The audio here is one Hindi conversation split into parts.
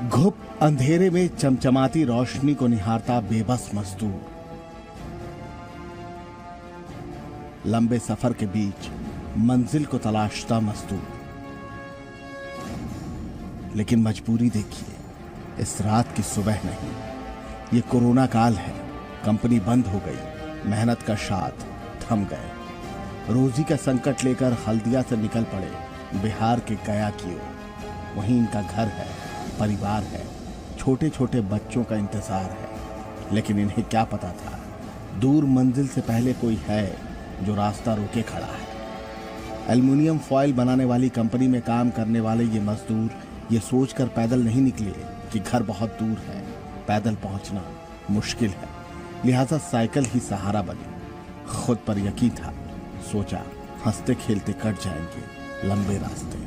घुप अंधेरे में चमचमाती रोशनी को निहारता बेबस मजदूर, लंबे सफर के बीच मंजिल को तलाशता मजदूर। लेकिन मजबूरी देखिए, इस रात की सुबह नहीं, ये कोरोना काल है। कंपनी बंद हो गई, मेहनत का शाद थम गए। रोजी का संकट लेकर हल्दिया से निकल पड़े बिहार के गया की ओर। वहीं इनका घर है, परिवार है, छोटे छोटे बच्चों का इंतजार है। लेकिन इन्हें क्या पता था, दूर मंजिल से पहले कोई है जो रास्ता रोके खड़ा है। एल्युमिनियम फॉयल बनाने वाली कंपनी में काम करने वाले ये मजदूर ये सोचकर पैदल नहीं निकले कि घर बहुत दूर है, पैदल पहुंचना मुश्किल है, लिहाजा साइकिल ही सहारा बनी। खुद पर यकीन था, सोचा हंसते खेलते कट जाएंगे लंबे रास्ते।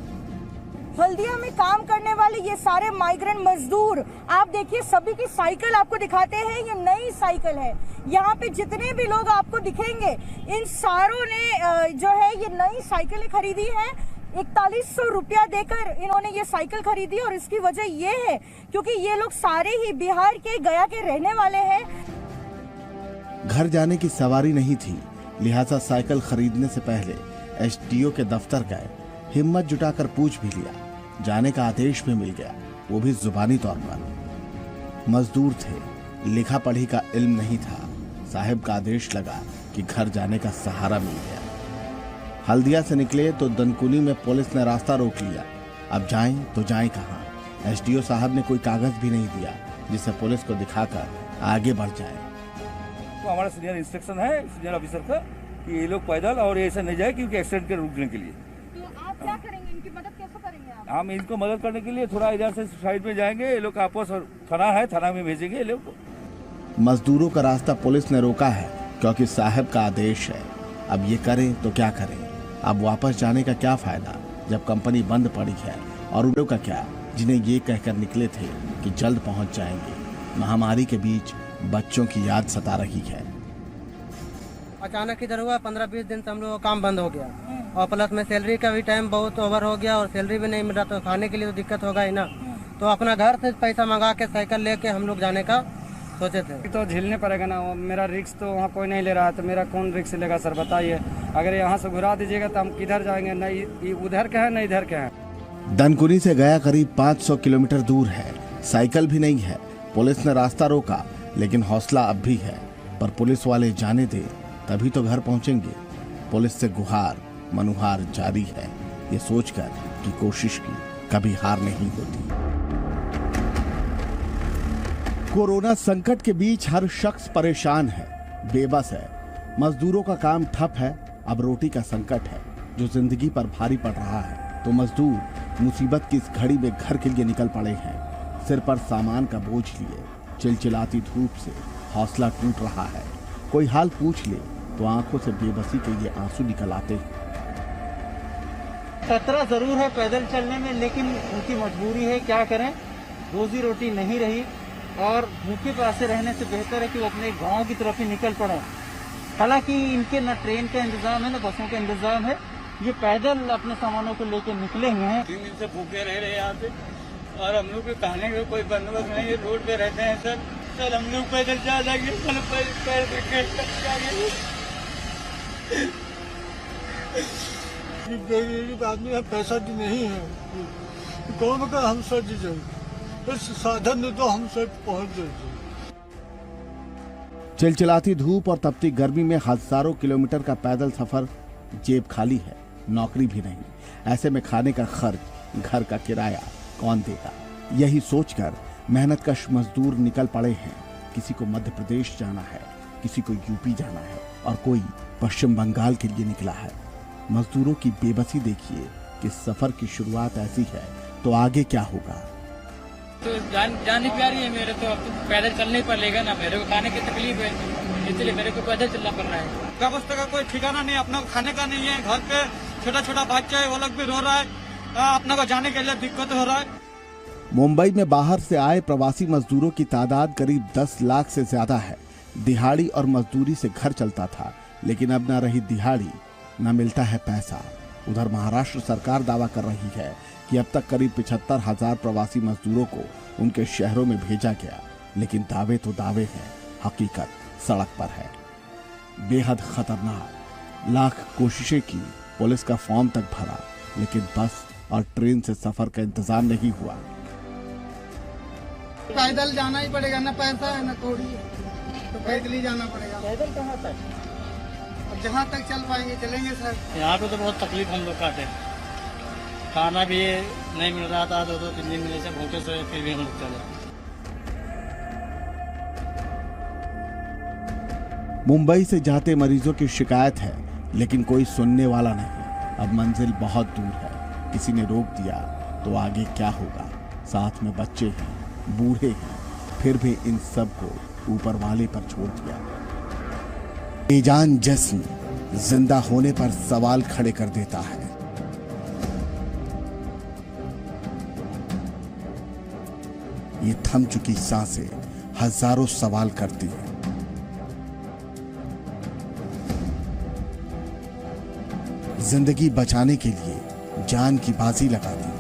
हल्दिया में काम करने वाले ये सारे माइग्रेंट मजदूर, आप देखिए सभी की साइकिल आपको दिखाते हैं, ये नई साइकिल है। यहाँ पे जितने भी लोग आपको दिखेंगे, इन सारों ने जो है ये नई साइकिलें खरीदी है। 4100 रुपया देकर इन्होंने ये साइकिल खरीदी और इसकी वजह ये है क्योंकि ये लोग सारे ही बिहार के गया के रहने वाले हैं। घर जाने की सवारी नहीं थी, लिहाजा साइकिल खरीदने से पहले एसडीओ के दफ्तर गए, हिम्मत जुटाकर पूछ भी लिया। जाने का आदेश भी मिल गया, वो भी जुबानी तौर पर। मजदूर थे, लिखा पढ़ी का इल्म नहीं था। साहब का आदेश लगा कि घर जाने का सहारा मिल गया। हल्दिया से निकले तो दनकुनी में पुलिस ने रास्ता रोक लिया। अब जाएं तो जाएं कहां? एसडीओ साहब ने कोई कागज भी नहीं दिया जिसे पुलिस को दिखाकर आगे बढ़ जाए। तो हमारा सीनियर इंस्ट्रक्शन है सीनियर ऑफिसर का कि ये लोग पैदल और ऐसा नहीं जाए क्योंकि एक्सीडेंट के रुकने के लिए। तो आप क्या करेंगे, इनकी मदद कैसे करेंगे आप? हम इनको मदद करने के लिए थोड़ा इधर से साइड में जाएंगे। ये लोग आपस थाना है, थाना में भेजेंगे ये लोग को। मजदूरों का रास्ता पुलिस ने रोका है क्योंकि साहब का आदेश है। अब ये करें तो क्या करें? अब वापस जाने का क्या फायदा जब कंपनी बंद पड़ी है? और उन लोगों का क्या जिन्हें ये कहकर निकले थे कि जल्द पहुंच जाएंगे? महामारी के बीच बच्चों की याद सता रही है। अचानक इधर हुआ, 15-20 दिन से हम लोग का काम बंद हो गया और प्लस में सैलरी का भी टाइम बहुत ओवर हो गया और सैलरी भी नहीं मिल रहा, तो खाने के लिए तो दिक्कत होगा ही ना। तो अपना घर से पैसा मंगा के साइकिल लेके हम लोग जाने का सोचे थे। तो झेलने पड़ेगा ना, मेरा रिस्क तो वहाँ कोई नहीं ले रहा है, तो मेरा कौन रिस्क लेगा सर बताइए। अगर यहाँ से घुरा दीजिएगा तो हम किधर जाएंगे? नहीं उधर के हैं न इधर के हैं। दनकुनी से गया करीब 500 किलोमीटर दूर है, साइकिल भी नहीं है। पुलिस ने रास्ता रोका लेकिन हौसला अब भी है, पर पुलिस वाले जाने दे तभी तो घर पहुंचेंगे। पुलिस से गुहार मनुहार जारी है, ये सोचकर कि कोशिश की कभी हार नहीं होती। कोरोना संकट के बीच हर शख्स परेशान है, बेबस है। मजदूरों का काम ठप है, अब रोटी का संकट है जो जिंदगी पर भारी पड़ रहा है। तो मजदूर मुसीबत की इस घड़ी में घर के लिए निकल पड़े हैं, सिर पर सामान का बोझ लिए। चिलचिलाती धूप से हौसला टूट रहा है। कोई हाल पूछ ले तो आंखों से बेबसी के ये आंसू निकल आते हैं। खतरा जरूर है पैदल चलने में, लेकिन उनकी मजबूरी है, क्या करें, रोजी रोटी नहीं रही और भूखे प्यासे रहने से बेहतर है कि वो अपने गांव की तरफ ही निकल पड़े। हालांकि इनके न ट्रेन का इंतजाम है न बसों का इंतजाम है, ये पैदल अपने सामानों को लेकर निकले हुए हैं। 3 दिन से भूखे रह रहे यहाँ पे और हम लोग के खाने का कोई बंदोबस्त नहीं है, रोड पे रहते हैं सर हम लोग पैदल जा जाएंगे। गरीब आदमी है, पैसा भी नहीं है, कौन का हम सर जी जाए, साधन नहीं तो हम सब पहुंच जाए। चिलचिलाती धूप और तपती गर्मी में हजारों किलोमीटर का पैदल सफर, जेब खाली है, नौकरी भी नहीं। ऐसे में खाने का खर्च, घर का किराया कौन देगा? यही सोचकर मेहनतकश मजदूर निकल पड़े हैं। किसी को मध्य प्रदेश जाना है, किसी को यूपी जाना है और कोई पश्चिम बंगाल के लिए निकला है। मजदूरों की बेबसी देखिए कि सफर की शुरुआत ऐसी है तो आगे क्या होगा? तो जानी प्यारी है मेरे, तो अब तो पैदल चलने पर लेगा ना, मेरे को खाने की तकलीफ है इसलिए मेरे को पैदल चलना पड़ रहा है। व्यवस्था का कोई ठिकाना नहीं, अपना खाने का नहीं है, घर पे छोटा छोटा बच्चा है वो लोग भी रो रहा है, अपना को जाने के लिए दिक्कत हो रहा है। मुंबई में बाहर से आए प्रवासी मजदूरों की तादाद करीब 10 लाख से ज्यादा है। दिहाड़ी और मजदूरी से घर चलता था, लेकिन अब न रही दिहाड़ी, न मिलता है पैसा। उधर महाराष्ट्र सरकार दावा कर रही है कि अब तक करीब 75,000 प्रवासी मजदूरों को उनके शहरों में भेजा गया, लेकिन दावे तो दावे हैं, हकीकत सड़क पर है। बेहद खतरनाक। लाख कोशिशें की, पुलिस का फॉर्म तक भरा, लेकिन बस और ट्रेन से सफर का इंतजाम नहीं हुआ। पैदल जाना ही पड़ेगा, ना पैसा है ना थोड़ी, तो पैदल ही जाना पड़ेगा। पैदल कहाँ तक? अब जहाँ तक चल पाएंगे चलेंगे सर। यहाँ पे तो बहुत तकलीफ हम लोग काटे, खाना भी नहीं मिल रहा था, 2-3 दिन में से भूखे सोए, फिर भी हम लोग चले। मुंबई से जाते मरीजों की शिकायत है, लेकिन कोई सुनने वाला नहीं। अब मंजिल बहुत दूर है, किसी ने रोक दिया तो आगे क्या होगा। साथ में बच्चे हैं, बूढ़े हैं, फिर भी इन सब को ऊपर वाले पर छोड़ दिया। बेजान जिस्म जिंदा होने पर सवाल खड़े कर देता है। ये थम चुकी सांसें हजारों सवाल करती हैं। जिंदगी बचाने के लिए जान की बाजी लगा दी,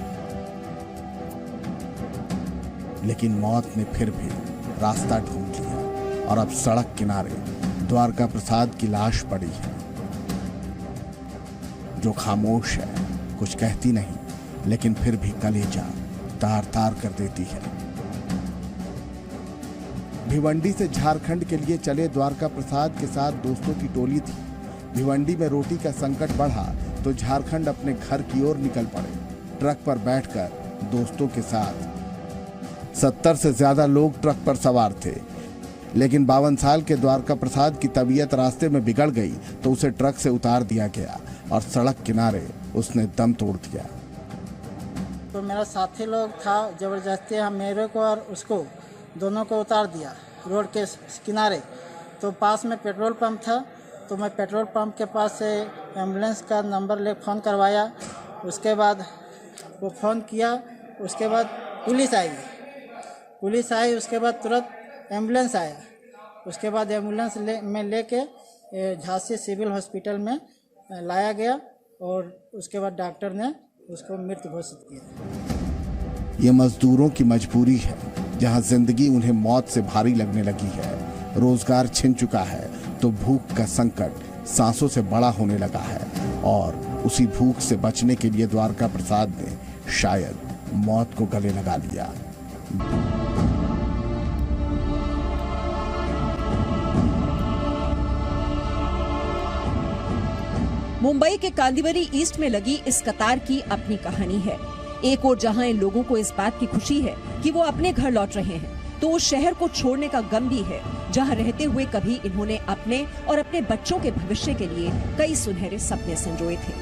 लेकिन मौत ने फिर भी रास्ता ढूंढ लिया और अब सड़क किनारे द्वारका प्रसाद की लाश पड़ी है, जो खामोश है, कुछ कहती नहीं, लेकिन फिर भी कलेजा तार तार कर देती है। भिवंडी से झारखंड के लिए चले द्वारका प्रसाद के साथ दोस्तों की टोली थी। भिवंडी में रोटी का संकट बढ़ा तो झारखंड अपने घर की ओर निकल पड़े। ट्रक पर बैठकर दोस्तों के साथ 70 से ज्यादा लोग ट्रक पर सवार थे, लेकिन 52 साल के द्वारका प्रसाद की तबीयत रास्ते में बिगड़ गई तो उसे ट्रक से उतार दिया गया और सड़क किनारे उसने दम तोड़ दिया। तो मेरा साथी लोग था, जबरदस्ती हम मेरे को और उसको दोनों को उतार दिया रोड के किनारे। तो पास में पेट्रोल पंप था, तो मैं पेट्रोल पंप के पास से एम्बुलेंस का नंबर ले फ़ोन करवाया। उसके बाद वो फ़ोन किया, उसके बाद पुलिस आई, उसके बाद तुरंत एम्बुलेंस आया। उसके बाद एम्बुलेंस में लेके झांसी सिविल हॉस्पिटल में लाया गया और उसके बाद डॉक्टर ने उसको मृत घोषित किया। ये मजदूरों की मजबूरी है, जहां जिंदगी उन्हें मौत से भारी लगने लगी है। रोजगार छिन चुका है तो भूख का संकट सांसों से बड़ा होने लगा है, और उसी भूख से बचने के लिए द्वारका प्रसाद ने शायद मौत को गले लगा लिया। मुंबई के कांदिवली ईस्ट में लगी इस कतार की अपनी कहानी है। एक और जहां इन लोगों को इस बात की खुशी है कि वो अपने घर लौट रहे हैं, तो उस शहर को छोड़ने का गम भी है, जहां रहते हुए कभी इन्होंने अपने और अपने बच्चों के भविष्य के लिए कई सुनहरे सपने संजोए थे।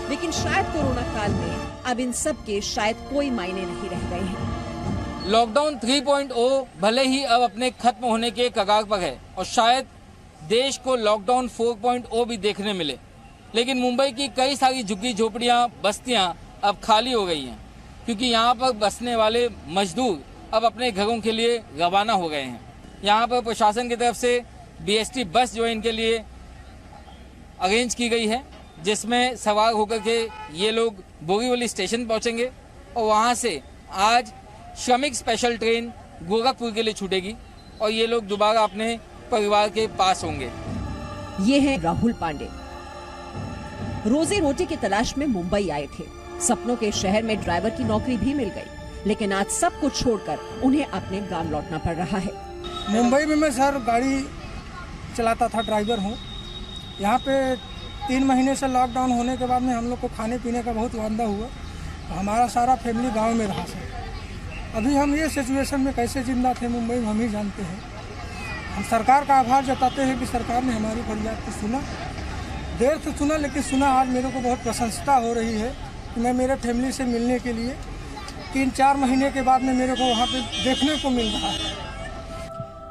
लेकिन शायद कोरोना काल में अब इन सब के शायद कोई मायने नहीं रह गए हैं। लॉकडाउन 3.0 भले ही अब अपने खत्म होने के कगार पर है और शायद देश को लॉकडाउन 4.0 भी देखने मिले, लेकिन मुंबई की कई सारी झुग्गी झोपड़ियां, बस्तियां अब खाली हो गई हैं, क्योंकि यहाँ पर बसने वाले मजदूर अब अपने घरों के लिए रवाना हो गए हैं। यहाँ पर प्रशासन की तरफ से BST बस जो इनके लिए अरेंज की गई है, जिसमें सवार होकर के ये लोग बोरीवली स्टेशन पहुँचेंगे और वहाँ से आज श्रमिक स्पेशल ट्रेन गोरखपुर के लिए छूटेगी और ये लोग दोबारा अपने परिवार के पास होंगे। ये है राहुल पांडे। रोजी रोटी की तलाश में मुंबई आए थे। सपनों के शहर में ड्राइवर की नौकरी भी मिल गई, लेकिन आज सब कुछ छोड़कर उन्हें अपने गांव लौटना पड़ रहा है। मुंबई में मैं सर गाड़ी चलाता था, ड्राइवर हूँ। यहाँ पे 3 महीने से लॉकडाउन होने के बाद में हम लोग को खाने पीने का बहुत वांदा हुआ। हमारा सारा फैमिली गांव में रहा सर। अभी हम ये सिचुएशन में कैसे जिंदा थे मुंबई में हम ही जानते हैं। हम सरकार का आभार जताते हैं कि सरकार ने हमारी फरियाद को सुना, देर से सुना, लेकिन सुना। आज मेरे को बहुत प्रसन्नता हो रही है कि मैं मेरे फैमिली से मिलने के लिए 3-4 महीने के बाद में मेरे को वहाँ पे देखने को मिल रहा है।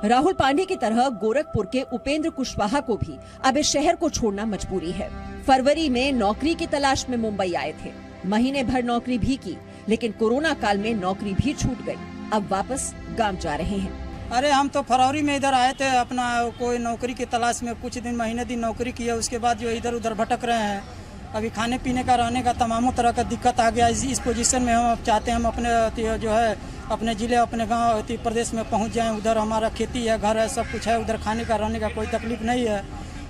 राहुल पांडे की तरह गोरखपुर के उपेंद्र कुशवाहा को भी अब इस शहर को छोड़ना मजबूरी है। फरवरी में नौकरी की तलाश में मुंबई आए थे, महीने भर नौकरी भी की, लेकिन कोरोना काल में नौकरी भी छूट गई। अब वापस गांव जा रहे हैं। अरे हम तो फरवरी में इधर आए थे अपना कोई नौकरी की तलाश में, कुछ दिन महीने दिन नौकरी किया, उसके बाद जो इधर उधर भटक रहे हैं अभी खाने पीने का रहने का तमामों तरह का दिक्कत आ गया। इस पोजीशन में हम अब चाहते हैं हम अपने जो है अपने ज़िले अपने गांव उत्तर प्रदेश में पहुंच जाएं। उधर हमारा खेती है, घर है, सब कुछ है, उधर खाने का रहने का कोई तकलीफ नहीं है।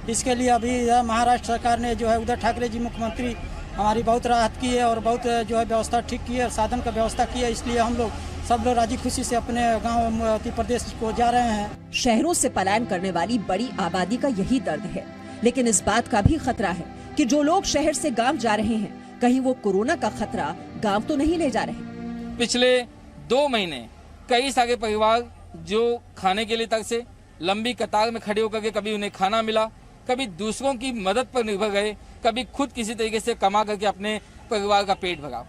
इसके लिए अभी महाराष्ट्र सरकार ने जो है उद्धव ठाकरे जी मुख्यमंत्री हमारी बहुत राहत की है और बहुत जो है व्यवस्था ठीक की है, साधन का व्यवस्था की है। इसलिए हम लोग सब लोग राजी खुशी से अपने गांव उत्तर प्रदेश को जा रहे हैं। शहरों से पलायन करने वाली बड़ी आबादी का यही दर्द है, लेकिन इस बात का भी खतरा है कि जो लोग शहर से गांव जा रहे हैं, कहीं वो कोरोना का खतरा गांव तो नहीं ले जा रहे। पिछले 2 महीने कई सारे परिवार जो खाने के लिए तक से लंबी कतार में खड़े होकर के कभी उन्हें खाना मिला, कभी दूसरों की मदद पर निर्भर गए, कभी खुद किसी तरीके से कमा करके अपने परिवार का पेट भरा।